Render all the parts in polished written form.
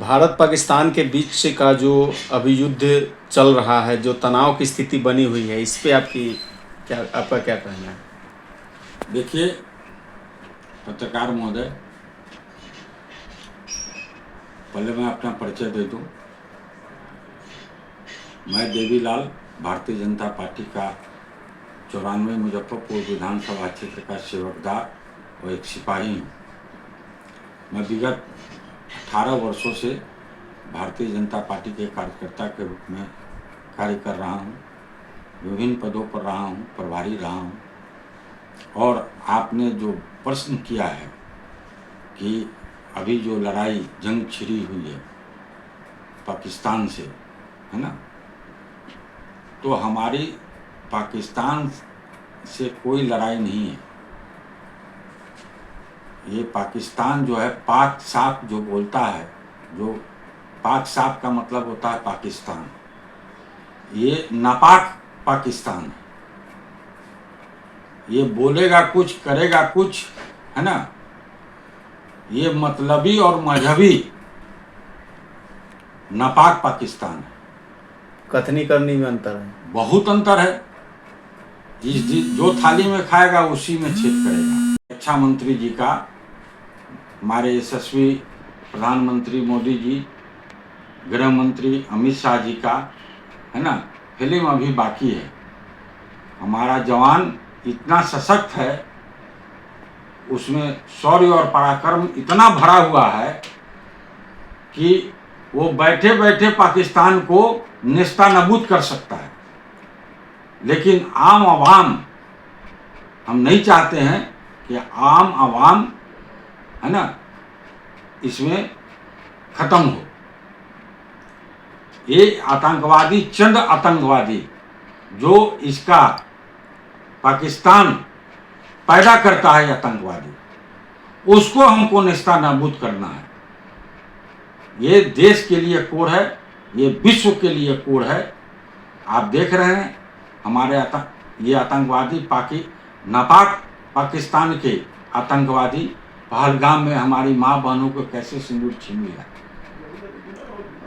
भारत पाकिस्तान के बीच का जो अभी युद्ध चल रहा है, जो तनाव की स्थिति बनी हुई है, इस पे आपका क्या कहना है? देखिए पत्रकार महोदय, पहले मैं अपना परिचय दे दूं। मैं देवीलाल, भारतीय जनता पार्टी का 94 मुजफ्फरपुर विधानसभा क्षेत्र का सेवकदार और एक सिपाही हूँ। मैं विगत 18 वर्षों से भारतीय जनता पार्टी के कार्यकर्ता के रूप में कार्य कर रहा हूँ। विभिन्न पदों पर रहा हूँ, प्रभारी रहा हूँ। और आपने जो प्रश्न किया है कि अभी जो लड़ाई जंग छिड़ी हुई है पाकिस्तान से, है ना, तो हमारी पाकिस्तान से कोई लड़ाई नहीं है। ये पाकिस्तान जो है, पाक साफ जो बोलता है, जो पाक साफ का मतलब होता है पाकिस्तान, ये नापाक पाकिस्तान है। ये बोलेगा कुछ, करेगा कुछ, है ना। ये मतलबी और मजहबी नापाक पाकिस्तान है। कथनी करनी में अंतर है, बहुत अंतर है। जो थाली में खाएगा उसी में छेद करेगा। रक्षा मंत्री जी का, हमारे यशस्वी प्रधानमंत्री मोदी जी, गृह मंत्री अमित शाह जी का, है ना, फिल्म अभी बाकी है। हमारा जवान इतना सशक्त है, उसमें शौर्य और पराक्रम इतना भरा हुआ है कि वो बैठे बैठे पाकिस्तान को नेस्तनाबूद कर सकता है। लेकिन आम आवाम, हम नहीं चाहते हैं कि आम आवाम, है ना, इसमें खत्म हो। ये आतंकवादी, चंद आतंकवादी जो इसका पाकिस्तान पैदा करता है आतंकवादी, उसको हमको नेस्तनाबूद करना है। ये देश के लिए कोड है, ये विश्व के लिए कोड है। आप देख रहे हैं हमारे ये आतंकवादी नापाक पाकिस्तान के आतंकवादी पहलगाम में हमारी माँ बहनों को कैसे सिंदूर छीन लिया।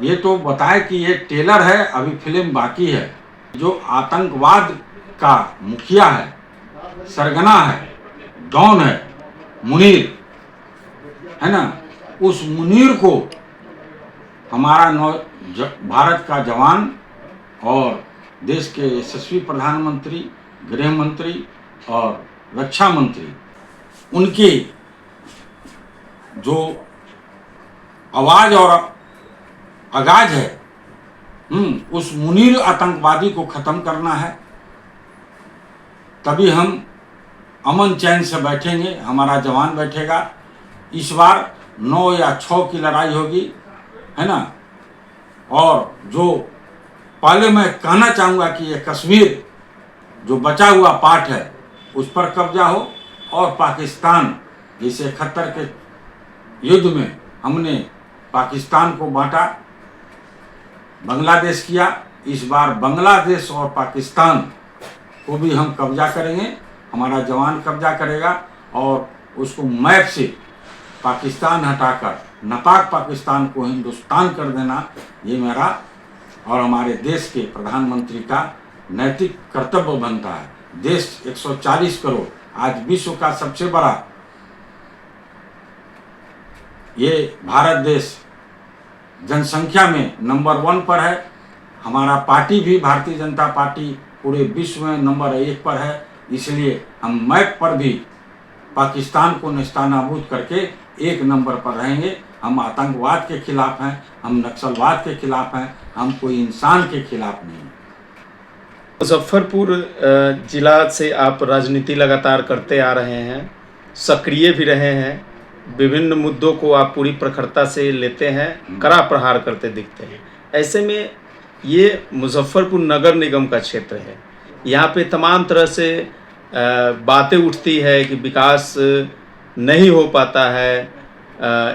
ये तो बताए कि ये टेलर है, अभी फिल्म बाकी है। जो आतंकवाद का मुखिया है, सरगना है, डॉन है, मुनीर, है ना, उस मुनीर को हमारा भारत का जवान और देश के यशस्वी प्रधानमंत्री, गृह मंत्री और रक्षा मंत्री, उनकी जो आवाज और आगाज है, उस मुनीर आतंकवादी को खत्म करना है। तभी हम अमन चैन से बैठेंगे, हमारा जवान बैठेगा। इस बार 9 या 6 की लड़ाई होगी, है ना। और जो पहले मैं कहना चाहूँगा कि ये कश्मीर जो बचा हुआ पार्ट है, उस पर कब्जा हो। और पाकिस्तान, जैसे 71 के युद्ध में हमने पाकिस्तान को बांटा, बांग्लादेश किया, इस बार बांग्लादेश और पाकिस्तान को भी हम कब्जा करेंगे। हमारा जवान कब्जा करेगा और उसको मैप से पाकिस्तान हटाकर नापाक पाकिस्तान को हिंदुस्तान कर देना, ये मेरा और हमारे देश के प्रधानमंत्री का नैतिक कर्तव्य बनता है। देश 140 करोड़, आज विश्व का सबसे बड़ा ये भारत देश जनसंख्या में नंबर 1 पर है। हमारा पार्टी भी, भारतीय जनता पार्टी, पूरे विश्व में नंबर 1 पर है। इसलिए हम मैप पर भी पाकिस्तान को नेस्तनाबूद करके 1 नंबर पर रहेंगे। हम आतंकवाद के खिलाफ हैं, हम नक्सलवाद के खिलाफ हैं, हम कोई इंसान के खिलाफ नहीं। मुजफ्फरपुर जिला से आप राजनीति लगातार करते आ रहे हैं, सक्रिय भी रहे हैं, विभिन्न मुद्दों को आप पूरी प्रखरता से लेते हैं, कड़ा प्रहार करते दिखते हैं। ऐसे में ये मुजफ्फरपुर नगर निगम का क्षेत्र है, यहाँ पे तमाम तरह से बातें उठती है कि विकास नहीं हो पाता है,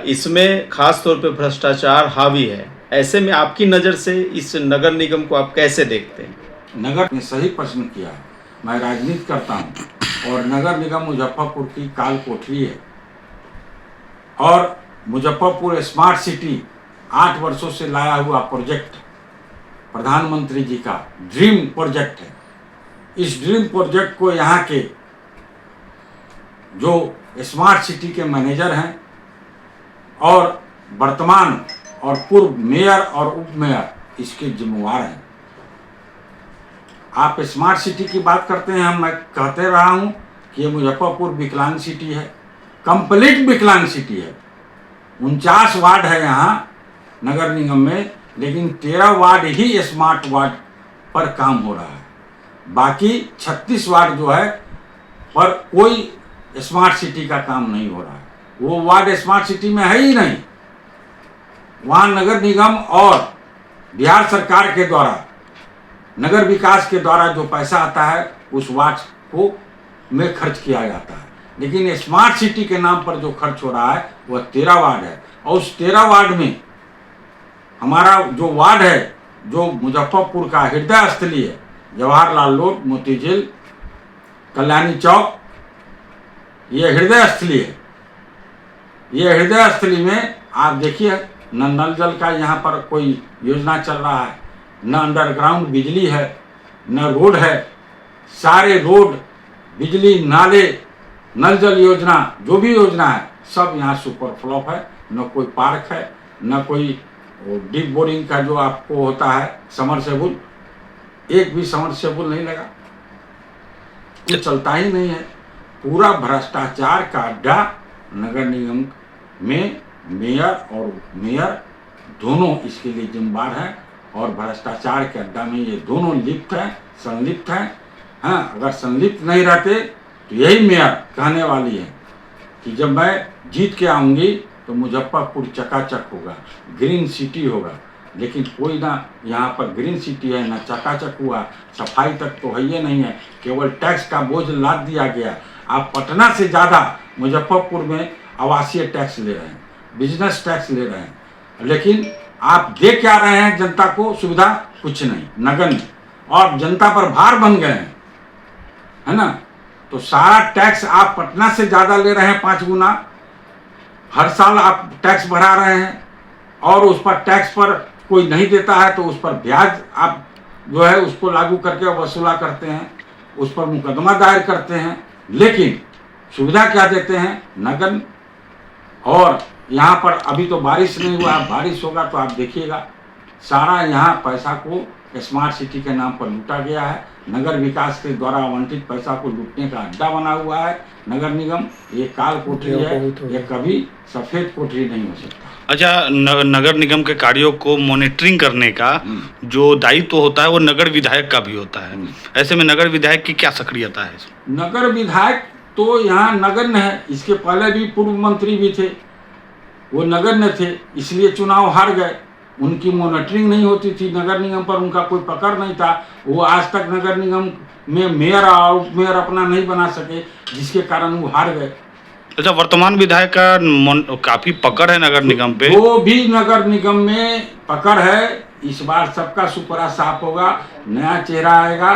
इसमें खास तौर पे भ्रष्टाचार हावी है। ऐसे में आपकी नज़र से इस नगर निगम को आप कैसे देखते हैं? नगर ने सही प्रश्न किया है। मैं राजनीति करता हूँ और नगर निगम मुजफ्फरपुर की काल कोठरी है। और मुजफ्फरपुर स्मार्ट सिटी 8 वर्षों से लाया हुआ प्रोजेक्ट प्रधानमंत्री जी का ड्रीम प्रोजेक्ट है। इस ड्रीम प्रोजेक्ट को यहाँ के जो स्मार्ट सिटी के मैनेजर हैं और वर्तमान और पूर्व मेयर और उप मेयर इसके जिम्मेवार हैं। आप स्मार्ट सिटी की बात करते हैं, मैं कहते रहा हूं कि ये मुजफ्फरपुर विकलांग सिटी है, कंप्लीट विकलांग सिटी है। 49 वार्ड है यहाँ नगर निगम में, लेकिन 13 वार्ड ही स्मार्ट वार्ड पर काम हो रहा है। बाकी 36 वार्ड जो है पर कोई स्मार्ट सिटी का काम नहीं हो रहा है। वो वार्ड स्मार्ट सिटी में है ही नहीं। वहाँ नगर निगम और बिहार सरकार के द्वारा नगर विकास के द्वारा जो पैसा आता है उस वार्ड को में खर्च किया जाता है, लेकिन स्मार्ट सिटी के नाम पर जो खर्च हो रहा है वह 13 वार्ड है। और उस 13 वार्ड में हमारा जो वार्ड है जो मुजफ्फरपुर का हृदय स्थली है, जवाहरलाल रोड, मोती झील, कल्याणी चौक, ये हृदय स्थली है। ये हृदय स्थली में आप देखिए न नल जल का यहाँ पर कोई योजना चल रहा है, न अंडरग्राउंड बिजली है, न रोड है। सारे रोड, बिजली, नाले, नल जल योजना, जो भी योजना है सब यहाँ सुपर फ्लॉप है। न कोई पार्क है, न कोई डीप बोरिंग का जो आपको होता है समरसेबुल, एक भी समरसेबुल नहीं लगा, कुछ चलता ही नहीं है। पूरा भ्रष्टाचार का अड्डा नगर निगम में मेयर और मेयर दोनों इसके लिए जिम्मेदार हैं और भ्रष्टाचार के अड्डा में ये दोनों लिप्त हैं, संलिप्त हैं। हाँ, अगर संलिप्त नहीं रहते तो यही मेयर कहने वाली है कि जब मैं जीत के आऊँगी तो मुजफ्फरपुर चकाचक होगा, ग्रीन सिटी होगा। लेकिन कोई ना यहाँ पर ग्रीन सिटी है, ना चकाचक हुआ, सफाई तक तो है ही नहीं है, केवल टैक्स का बोझ लाद दिया गया। आप पटना से ज़्यादा मुजफ्फरपुर में आवासीय टैक्स ले रहे हैं, बिजनेस टैक्स ले रहे हैं, लेकिन आप दे क्या रहे हैं जनता को? सुविधा कुछ नहीं, नगण्य, और जनता पर भार बन गए हैं, है ना। तो सारा टैक्स आप पटना से ज़्यादा ले रहे हैं, 5 गुना। हर साल आप टैक्स बढ़ा रहे हैं और उस पर टैक्स पर कोई नहीं देता है तो उस पर ब्याज आप जो है उसको लागू करके वसूला करते हैं, उस पर मुकदमा दायर करते हैं। लेकिन सुविधा क्या देते हैं? नगण्य। और यहाँ पर अभी तो बारिश नहीं हुआ, बारिश होगा तो आप देखिएगा सारा यहाँ पैसा को स्मार्ट सिटी के नाम पर लूटा गया है। नगर विकास के द्वारा आवंटित पैसा को लूटने का अड्डा बना हुआ है नगर निगम। ये काल कोठरी है, ये कभी सफेद कोठरी नहीं हो सकता। अच्छा, नगर निगम के कार्यों को मॉनिटरिंग करने का जो दायित्व होता है वो नगर विधायक का भी होता है। ऐसे में नगर विधायक की क्या सक्रियता है? नगर विधायक तो यहाँ नगण्य है। इसके पहले भी पूर्व मंत्री भी थे, वो नगण्य थे, इसलिए चुनाव हार गए। उनकी मॉनिटरिंग नहीं होती थी, नगर निगम पर उनका कोई पकड़ नहीं था। वो आज तक नगर निगम में मेयर और मेयर अपना नहीं बना सके, जिसके कारण वो हार गए। अच्छा, वर्तमान विधायक का काफी पकड़ है नगर निगम पे? वो भी नगर निगम में पकड़ है। इस बार सबका सुपरा साफ होगा, नया चेहरा आएगा,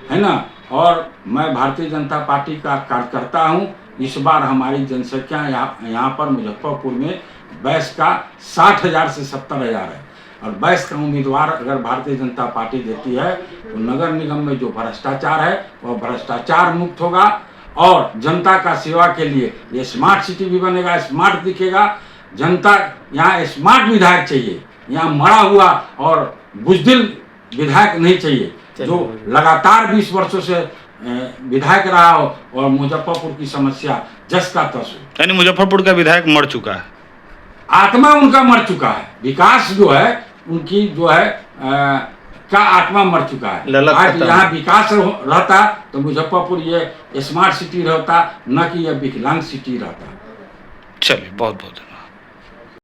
है ना। और मैं भारतीय जनता पार्टी का कार्यकर्ता हूँ। इस बार हमारी जनसंख्या यहाँ पर मुजफ्फरपुर में बैस का 60,000 से 70,000 है। और बैस का उम्मीदवार अगर भारतीय जनता पार्टी देती है तो नगर निगम में जो भ्रष्टाचार है वह भ्रष्टाचार मुक्त होगा और जनता का सेवा के लिए ये स्मार्ट सिटी भी बनेगा, स्मार्ट दिखेगा। जनता यहाँ स्मार्ट विधायक चाहिए, यहाँ मरा हुआ और बुज़दिल विधायक नहीं चाहिए जो लगातार 20 वर्षों से विधायक रहा हो और मुजफ्फरपुर की समस्या जस का तस हो। यानी मुजफ्फरपुर का विधायक मर चुका है, आत्मा उनका मर चुका है। विकास जो है उनकी जो है का आत्मा मर चुका है। आज यहाँ विकास रहता तो मुजफ्फरपुर ये स्मार्ट सिटी रहता, न कि यह विकलांग सिटी रहता। चलिए, बहुत बहुत